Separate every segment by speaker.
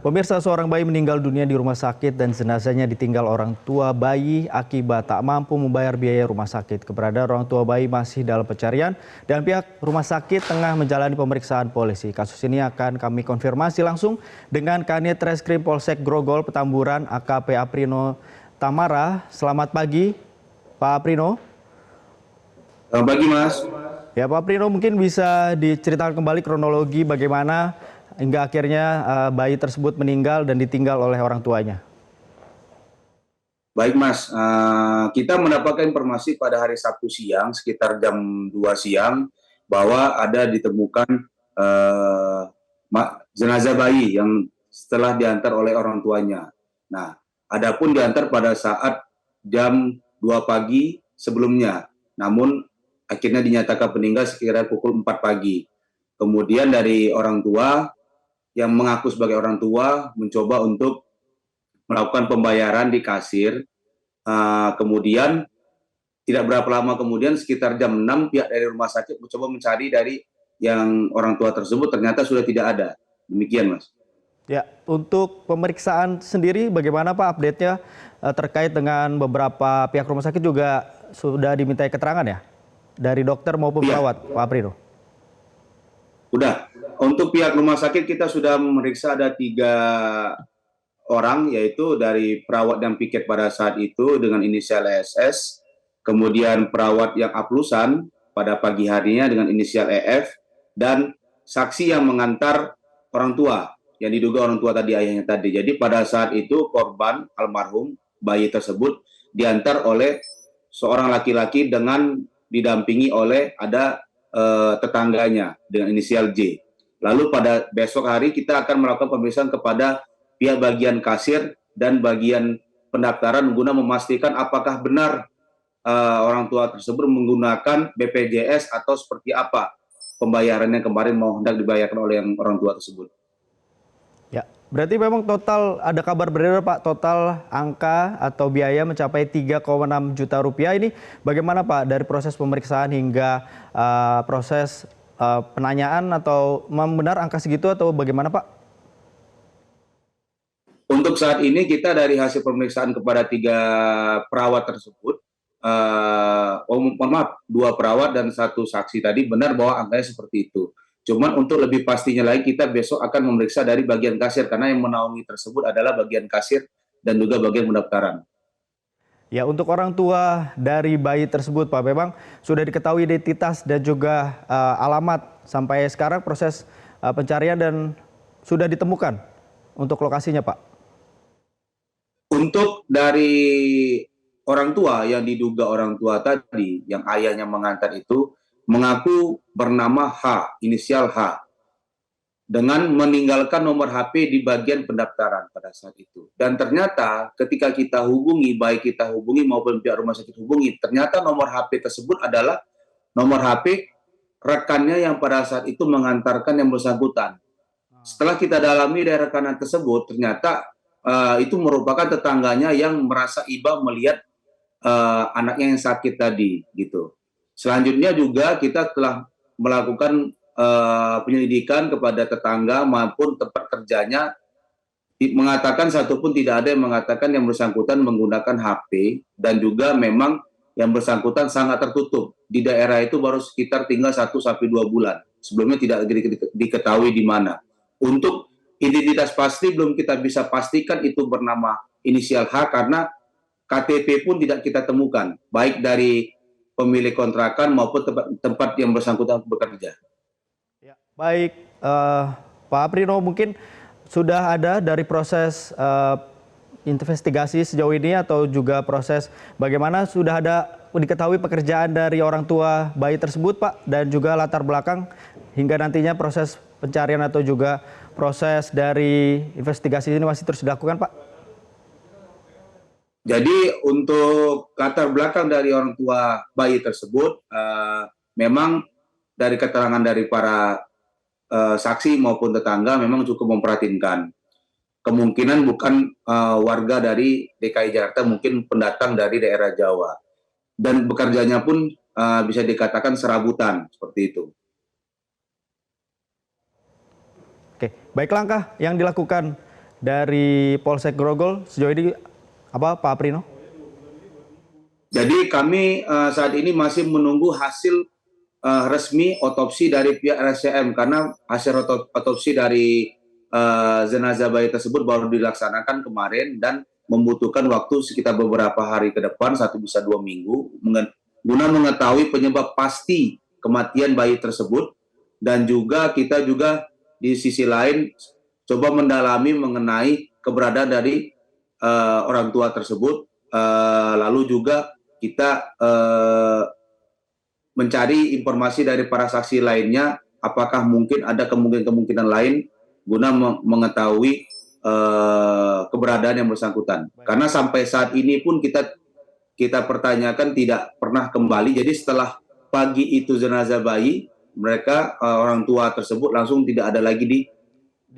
Speaker 1: Pemirsa, seorang bayi meninggal dunia di rumah sakit dan jenazahnya ditinggal orang tua bayi akibat tak mampu membayar biaya rumah sakit. Keberadaan orang tua bayi masih dalam pencarian dan pihak rumah sakit tengah menjalani pemeriksaan polisi. Kasus ini akan kami konfirmasi langsung dengan Kanit Reskrim Polsek Grogol Petamburan AKP Aprino Tamara. Selamat pagi, Pak Aprino.
Speaker 2: Selamat pagi, Mas.
Speaker 1: Ya, Pak Aprino, mungkin bisa diceritakan kembali kronologi bagaimana hingga akhirnya bayi tersebut meninggal dan ditinggal oleh orang tuanya.
Speaker 2: Baik, Mas. Kita mendapatkan informasi pada hari Sabtu siang, sekitar jam 2 siang, bahwa ada ditemukan jenazah bayi yang setelah diantar oleh orang tuanya. Nah, adapun diantar pada saat jam 2 pagi sebelumnya, namun akhirnya dinyatakan meninggal sekitar pukul 4 pagi. Kemudian dari orang tua yang mengaku sebagai orang tua mencoba untuk melakukan pembayaran di kasir. Kemudian tidak berapa lama kemudian sekitar jam 6 pihak dari rumah sakit mencoba mencari dari yang orang tua tersebut, ternyata sudah tidak ada. Demikian, Mas.
Speaker 1: Ya, untuk pemeriksaan sendiri bagaimana Pak update-nya terkait dengan beberapa pihak rumah sakit juga sudah dimintai keterangan ya dari dokter maupun perawat, Pak Aprino?
Speaker 2: Udah. Untuk pihak rumah sakit kita sudah memeriksa ada 3 orang, yaitu dari perawat dan piket pada saat itu dengan inisial SS, kemudian perawat yang aplusan pada pagi harinya dengan inisial EF, dan saksi yang mengantar orang tua, yang diduga orang tua tadi, ayahnya tadi. Jadi pada saat itu korban almarhum bayi tersebut diantar oleh seorang laki-laki dengan didampingi oleh ada tetangganya dengan inisial J. Lalu pada besok hari kita akan melakukan pemeriksaan kepada pihak bagian kasir dan bagian pendaftaran guna memastikan apakah benar orang tua tersebut menggunakan BPJS atau seperti apa pembayaran yang kemarin mau hendak dibayarkan oleh orang tua tersebut.
Speaker 1: Ya, berarti memang total ada kabar beredar Pak, total angka atau biaya mencapai 3,6 juta rupiah. Ini bagaimana Pak dari proses pemeriksaan hingga proses penanyaan, atau benar angka segitu atau bagaimana Pak?
Speaker 2: Untuk saat ini kita dari hasil pemeriksaan kepada 3 perawat tersebut, mohon maaf, 2 perawat dan 1 saksi tadi benar bahwa angkanya seperti itu. Cuman untuk lebih pastinya lagi kita besok akan memeriksa dari bagian kasir, karena yang menaungi tersebut adalah bagian kasir dan juga bagian pendaftaran.
Speaker 1: Ya, untuk orang tua dari bayi tersebut Pak, memang sudah diketahui identitas dan juga alamat sampai sekarang proses pencarian dan sudah ditemukan untuk lokasinya Pak?
Speaker 2: Untuk dari orang tua yang diduga orang tua tadi, yang ayahnya mengantar itu, mengaku bernama H, inisial H, dengan meninggalkan nomor HP di bagian pendaftaran pada saat itu. Dan ternyata ketika kita hubungi, baik kita hubungi maupun pihak rumah sakit hubungi, ternyata nomor HP tersebut adalah nomor HP rekannya yang pada saat itu mengantarkan yang bersangkutan. Setelah kita dalami dari rekanan tersebut, ternyata itu merupakan tetangganya yang merasa iba melihat anaknya yang sakit tadi, gitu. Selanjutnya juga kita telah melakukan penyelidikan kepada tetangga maupun tempat kerjanya, mengatakan satupun tidak ada yang mengatakan yang bersangkutan menggunakan HP, dan juga memang yang bersangkutan sangat tertutup. Di daerah itu baru sekitar tinggal 1-2 bulan. Sebelumnya tidak diketahui di mana. Untuk identitas pasti belum kita bisa pastikan itu bernama inisial H, karena KTP pun tidak kita temukan, baik dari pemilik kontrakan maupun tempat yang bersangkutan bekerja.
Speaker 1: Ya, baik, Pak Aprino, mungkin sudah ada dari proses investigasi sejauh ini atau juga proses bagaimana sudah ada diketahui pekerjaan dari orang tua bayi tersebut Pak, dan juga latar belakang hingga nantinya proses pencarian atau juga proses dari investigasi ini masih terus dilakukan Pak?
Speaker 2: Jadi untuk latar belakang dari orang tua bayi tersebut, memang dari keterangan dari para saksi maupun tetangga memang cukup memprihatinkan. Kemungkinan bukan warga dari DKI Jakarta, mungkin pendatang dari daerah Jawa. Dan bekerjanya pun bisa dikatakan serabutan, seperti itu.
Speaker 1: Oke, baik, langkah yang dilakukan dari Polsek Grogol sejauh ini apa Pak Aprino?
Speaker 2: Jadi kami saat ini masih menunggu hasil resmi otopsi dari pihak RSCM karena hasil otopsi dari jenazah bayi tersebut baru dilaksanakan kemarin dan membutuhkan waktu sekitar beberapa hari ke depan, 1 bisa 2 minggu, guna mengetahui penyebab pasti kematian bayi tersebut. Dan juga kita juga di sisi lain coba mendalami mengenai keberadaan dari orang tua tersebut. Lalu juga kita mencari informasi dari para saksi lainnya, apakah mungkin ada kemungkinan lain guna mengetahui keberadaan yang bersangkutan. Karena sampai saat ini pun kita pertanyakan tidak pernah kembali. Jadi setelah pagi itu jenazah bayi, mereka orang tua tersebut langsung tidak ada lagi di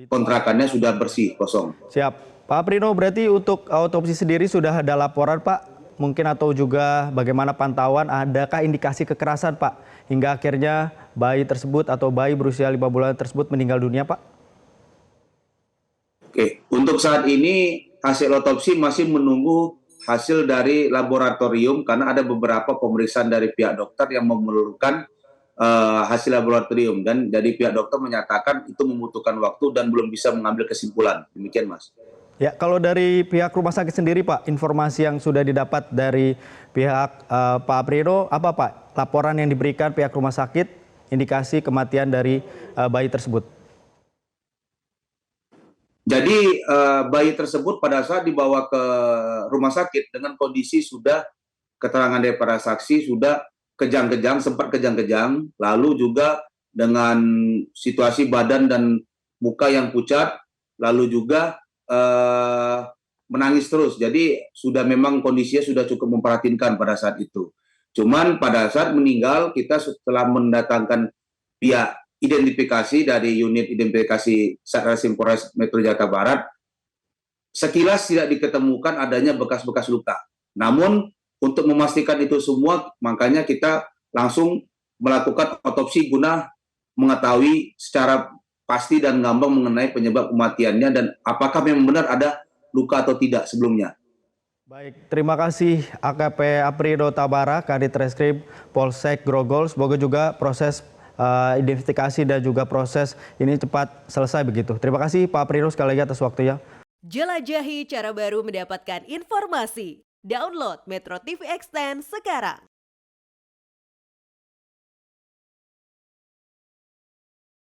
Speaker 2: kontrakannya, sudah bersih, kosong.
Speaker 1: Siap. Pak Aprino, berarti untuk autopsi sendiri sudah ada laporan Pak? Mungkin atau juga bagaimana pantauan, adakah indikasi kekerasan Pak? Hingga akhirnya bayi tersebut atau bayi berusia 5 bulan tersebut meninggal dunia Pak?
Speaker 2: Oke, untuk saat ini hasil otopsi masih menunggu hasil dari laboratorium karena ada beberapa pemeriksaan dari pihak dokter yang memerlukan hasil laboratorium, dan dari pihak dokter menyatakan itu membutuhkan waktu dan belum bisa mengambil kesimpulan. Demikian, Mas.
Speaker 1: Ya, kalau dari pihak rumah sakit sendiri Pak, informasi yang sudah didapat dari pihak Pak Aprino, apa Pak laporan yang diberikan pihak rumah sakit indikasi kematian dari bayi tersebut?
Speaker 2: Jadi bayi tersebut pada saat dibawa ke rumah sakit dengan kondisi sudah, keterangan dari para saksi, sudah kejang-kejang, sempat kejang-kejang, lalu juga dengan situasi badan dan muka yang pucat, lalu juga menangis terus. Jadi sudah memang kondisinya sudah cukup memprihatinkan pada saat itu. Cuman pada saat meninggal, kita setelah mendatangkan pihak identifikasi dari unit identifikasi Satreskrim Polres Metro Jakarta Barat, sekilas tidak diketemukan adanya bekas-bekas luka. Namun untuk memastikan itu semua, makanya kita langsung melakukan otopsi guna mengetahui secara pasti dan gamblang mengenai penyebab kematiannya dan apakah memang benar ada luka atau tidak sebelumnya.
Speaker 1: Baik, terima kasih AKP Aprino Tabara, Kadit Reskrim Polsek Grogol. Semoga juga proses identifikasi dan juga proses ini cepat selesai begitu. Terima kasih Pak Aprino sekali lagi atas waktunya.
Speaker 3: Jelajahi cara baru mendapatkan informasi. Download Metro TV Extend sekarang.